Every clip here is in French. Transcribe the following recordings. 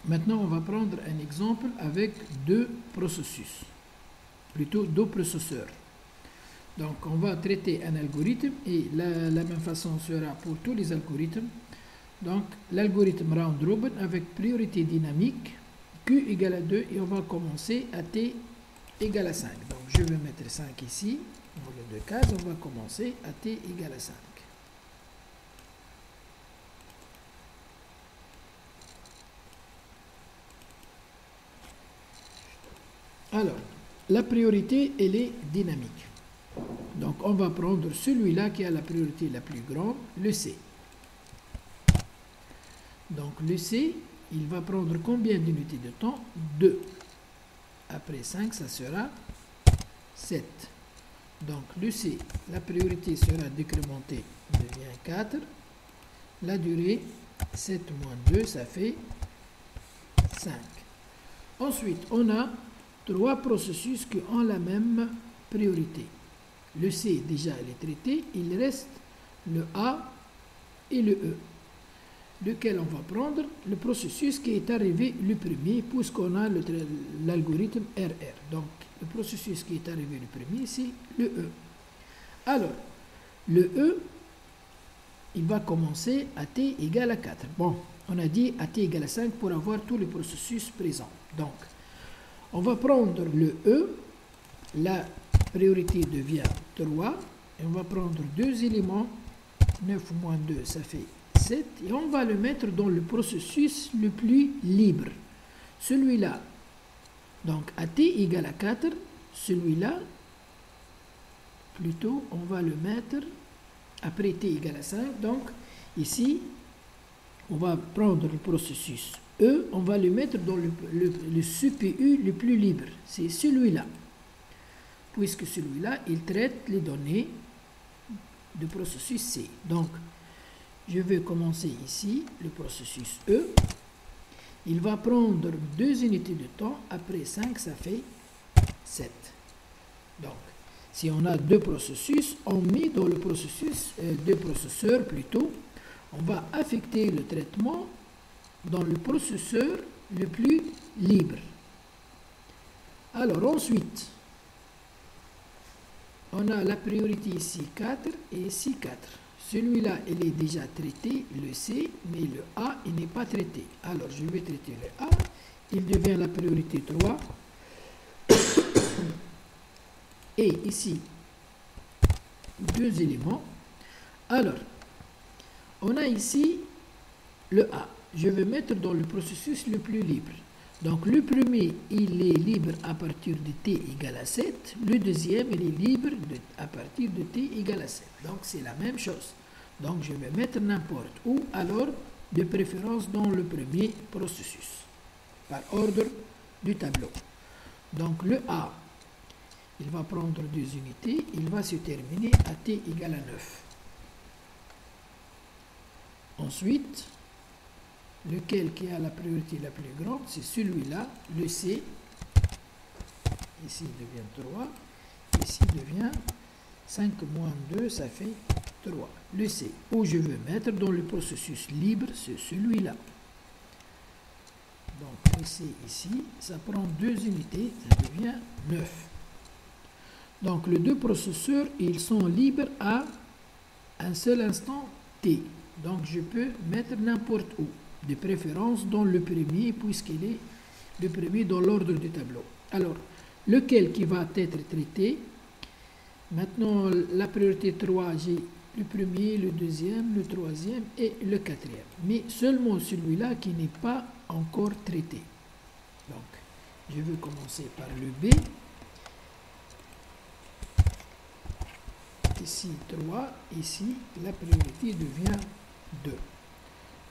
Maintenant, on va prendre un exemple avec deux processus, plutôt deux processeurs. Donc, on va traiter un algorithme et la même façon sera pour tous les algorithmes. Donc, l'algorithme round-robin avec priorité dynamique, Q égale à 2 et on va commencer à T égale à 5. Donc, je vais mettre 5 ici, dans les deux cases, on va commencer à T égale à 5. Alors, la priorité, elle est dynamique. Donc, on va prendre celui-là qui a la priorité la plus grande, le C. Donc, le C, il va prendre combien d'unités de temps? 2. Après 5, ça sera 7. Donc, le C, la priorité sera décrémentée, devient 4. La durée, 7 moins 2, ça fait 5. Ensuite, on a 3 processus qui ont la même priorité. Le C, déjà, il est traité. Il reste le A et le E. Lequel on va prendre? Le processus qui est arrivé le premier, puisqu'on a l'algorithme RR. Donc, le processus qui est arrivé le premier, c'est le E. Alors, le E, il va commencer à T égale à 4. Bon, on a dit à T égale à 5 pour avoir tous les processus présents. Donc, on va prendre le E, la priorité devient 3, et on va prendre deux éléments, 9 moins 2, ça fait 7, et on va le mettre dans le processus le plus libre. Celui-là, donc à T égale à 4, celui-là, plutôt, on va le mettre après T égale à 5, donc ici, on va prendre le processus E, on va le mettre dans le CPU le plus libre, c'est celui-là. Puisque celui-là, il traite les données du processus C. Donc, je vais commencer ici, le processus E. Il va prendre 2 unités de temps. Après 5, ça fait 7. Donc, si on a deux processus, on met dans le processus, deux processeurs plutôt, on va affecter le traitement dans le processeur le plus libre. Alors, ensuite, on a la priorité ici 4 et ici 4. Celui-là, il est déjà traité, le C, mais le A, il n'est pas traité. Alors, je vais traiter le A. Il devient la priorité 3. Et ici, 2 éléments. Alors, on a ici le A. Je vais mettre dans le processus le plus libre. Donc, le premier, il est libre à partir de T égale à 7. Le deuxième, il est libre à partir de T égale à 7. Donc, c'est la même chose. Donc, je vais mettre n'importe où, alors, de préférence dans le premier processus, par ordre du tableau. Donc, le A, il va prendre 2 unités. Il va se terminer à T égale à 9. Ensuite, lequel qui a la priorité la plus grande, c'est celui-là, le C. Ici, il devient 3. Ici, il devient 5 moins 2, ça fait 3. Le C, où je veux mettre dans le processus libre, c'est celui-là. Donc, le C ici, ça prend 2 unités, ça devient 9. Donc, les deux processeurs, ils sont libres à un seul instant T. Donc, je peux mettre n'importe où. De préférence dans le premier, puisqu'il est le premier dans l'ordre du tableau. Alors, lequel qui va être traité? Maintenant, la priorité 3, j'ai le premier, le deuxième, le troisième et le quatrième. Mais seulement celui-là qui n'est pas encore traité. Donc, je vais commencer par le B. Ici 3, ici la priorité devient 2.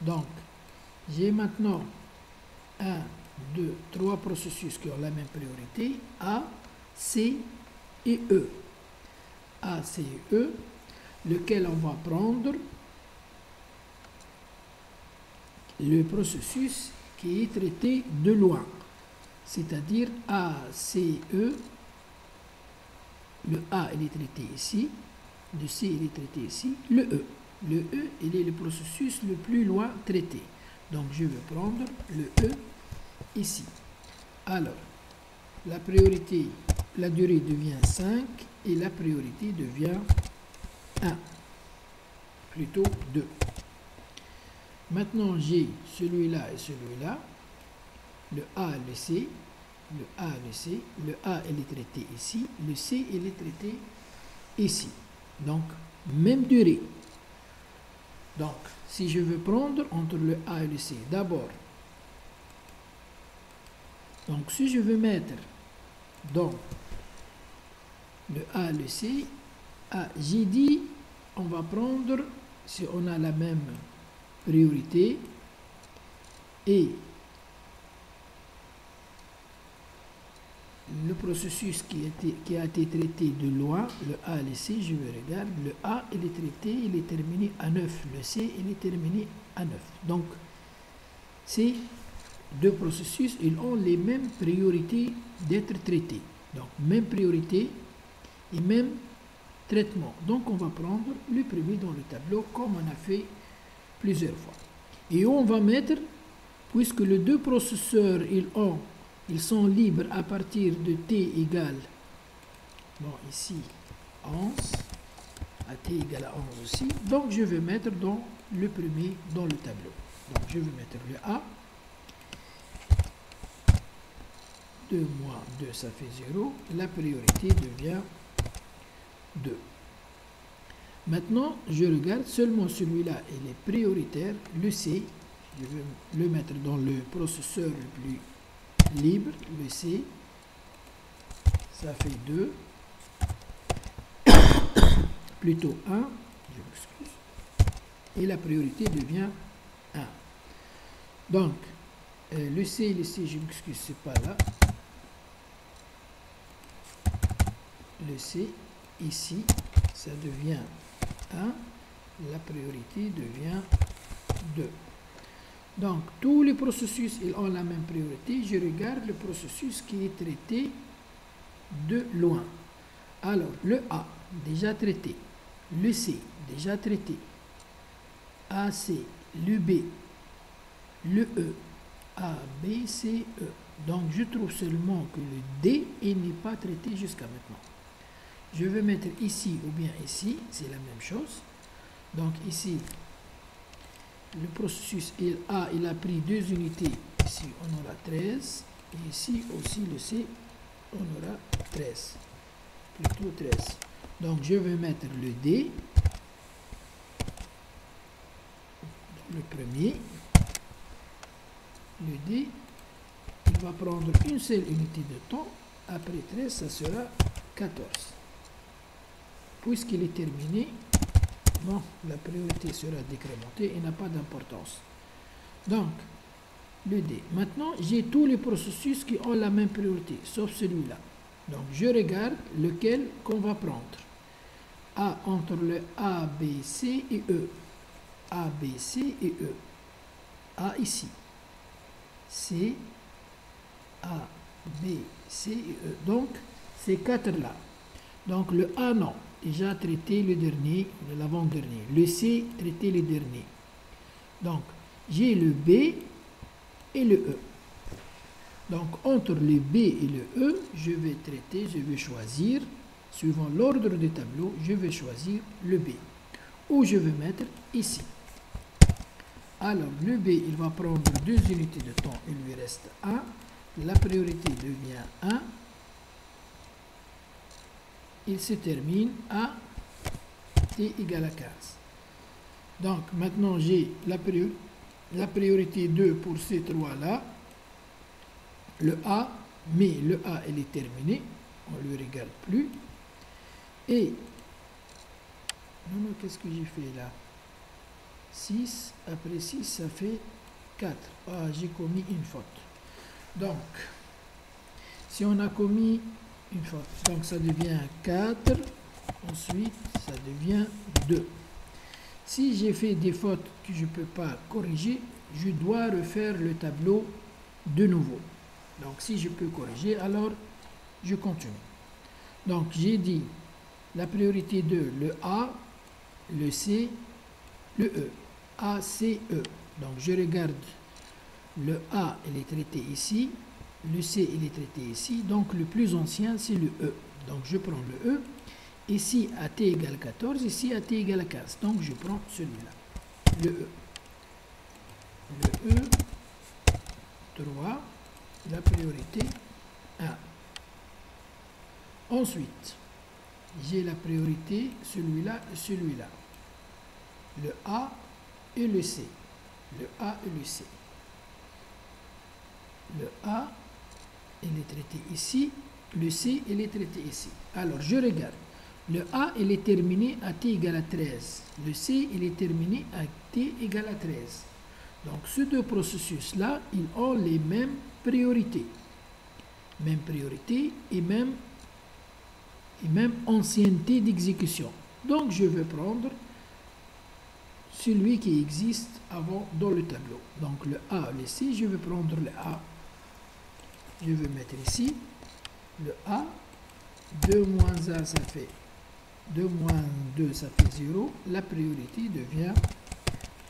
Donc, j'ai maintenant 1, 2, 3 processus qui ont la même priorité, A, C et E. A, C et E, lequel on va prendre le processus qui est traité de loin, c'est-à-dire A, C, E. Le A, il est traité ici, le C, il est traité ici, le E. Le E, il est le processus le plus loin traité. Donc, je vais prendre le E ici. Alors, la priorité, la durée devient 5 et la priorité devient 1, plutôt 2. Maintenant, j'ai celui-là et celui-là, le A, le C, le A, le C, le A, il est traité ici, le C, il est traité ici. Donc, même durée. Donc, si je veux prendre entre le A et le C, d'abord, donc si je veux mettre dans le A, le C, j'ai dit, on va prendre, si on a la même priorité, et le processus qui a été traité de loin, le A et le C, je me regarde, le A, il est traité, il est terminé à 9, le C, il est terminé à 9. Donc, ces deux processus, ils ont les mêmes priorités d'être traités. Donc, même priorité et même traitement. Donc, on va prendre le premier dans le tableau, comme on a fait plusieurs fois. Et on va mettre, puisque les deux processeurs, ils sont libres à partir de t égale, bon ici 11, à t égale à 11 aussi, donc je vais mettre dans le premier dans le tableau. Donc je vais mettre le A, 2 moins 2 ça fait 0, la priorité devient 2. Maintenant je regarde seulement celui-là, il est prioritaire, le C, je vais le mettre dans le processeur le plus libre, le C, ça fait 2, plutôt 1, je m'excuse, et la priorité devient 1. Donc, le C, je m'excuse, c'est pas là. Le C, ici, ça devient 1, la priorité devient 2. Donc, tous les processus, ils ont la même priorité. Je regarde le processus qui est traité de loin. Alors, le A, déjà traité. Le C, déjà traité. AC, le B, le E, A, B, C, E. Donc, je trouve seulement que le D, il n'est pas traité jusqu'à maintenant. Je vais mettre ici ou bien ici, c'est la même chose. Donc, ici, le processus A, il a pris 2 unités. Ici, on aura 13. Et ici aussi, le C, on aura 13. Plutôt 13. Donc, je vais mettre le D. Le premier. Le D, il va prendre une seule unité de temps. Après 13, ça sera 14. Puisqu'il est terminé, bon, la priorité sera décrémentée et n'a pas d'importance. Donc, le D. Maintenant, j'ai tous les processus qui ont la même priorité, sauf celui-là. Donc, je regarde lequel qu'on va prendre. A entre le A, B, C et E. A, B, C et E. A ici. C, A, B, C et E. Donc, ces quatre-là. Donc, le A, non. Déjà traité le dernier, l'avant-dernier. Le C, traité le dernier. Donc, j'ai le B et le E. Donc, entre le B et le E, je vais traiter, je vais choisir, suivant l'ordre du tableau, je vais choisir le B. Ou je vais mettre ici. Alors, le B, il va prendre 2 unités de temps, il lui reste 1. La priorité devient 1. Il se termine à t égale à 15. Donc, maintenant, j'ai la priorité 2 pour ces trois-là. Le A, mais le A, il est terminé. On ne le regarde plus. Et, non, qu'est-ce que j'ai fait là? 6, après 6, ça fait 4. Ah, j'ai commis une faute. Donc, si on a commis une faute, donc ça devient 4, ensuite ça devient 2. Si j'ai fait des fautes que je ne peux pas corriger, je dois refaire le tableau de nouveau. Donc si je peux corriger, alors je continue. Donc j'ai dit la priorité 2, le A, le C, le E. A, C, E. Donc je regarde Le A, il est traité ici. Le C, il est traité ici. Donc, le plus ancien, c'est le E. Donc, je prends le E. Ici, AT égale 14. Ici, AT égale 15. Donc, je prends celui-là. Le E. Le E, 3. La priorité 1. Ensuite, j'ai la priorité celui-là et celui-là. Le A et le C. Le A et le C. Le A, il est traité ici. Le C, il est traité ici. Alors, je regarde. Le A, il est terminé à t égale à 13. Le C, il est terminé à t égale à 13. Donc, ces deux processus-là, ils ont les mêmes priorités. Même priorité et même ancienneté d'exécution. Donc, je vais prendre celui qui existe avant dans le tableau. Donc, le A, le C, je vais prendre le A. Je vais mettre ici le A. 2 moins 1, ça fait 2 moins 2, ça fait 0. La priorité devient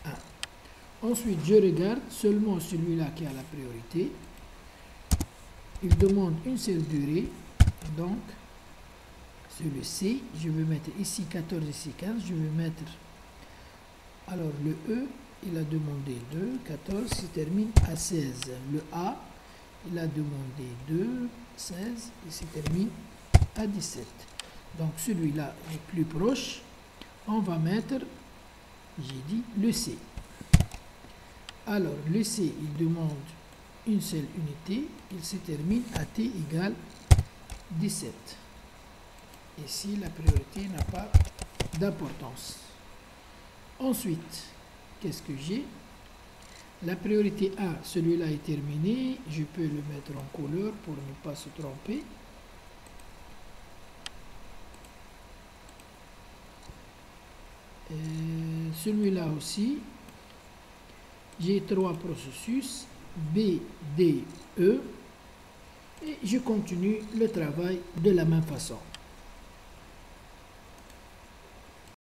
1. Ensuite, je regarde seulement celui-là qui a la priorité. Il demande une seule durée. Donc, c'est le C. Je vais mettre ici 14, ici 15. Je vais mettre... Alors, le E, il a demandé 2. 14, il termine à 16. Le A, il a demandé 2, 16. Il se termine à 17. Donc, celui-là est plus proche. On va mettre, j'ai dit, le C. Alors, le C, il demande une seule unité. Il se termine à t égale 17. Ici, la priorité n'a pas d'importance. Ensuite, qu'est-ce que j'ai? La priorité A, celui-là est terminé. Je peux le mettre en couleur pour ne pas se tromper. Celui-là aussi. J'ai 3 processus, B, D, E. Et je continue le travail de la même façon.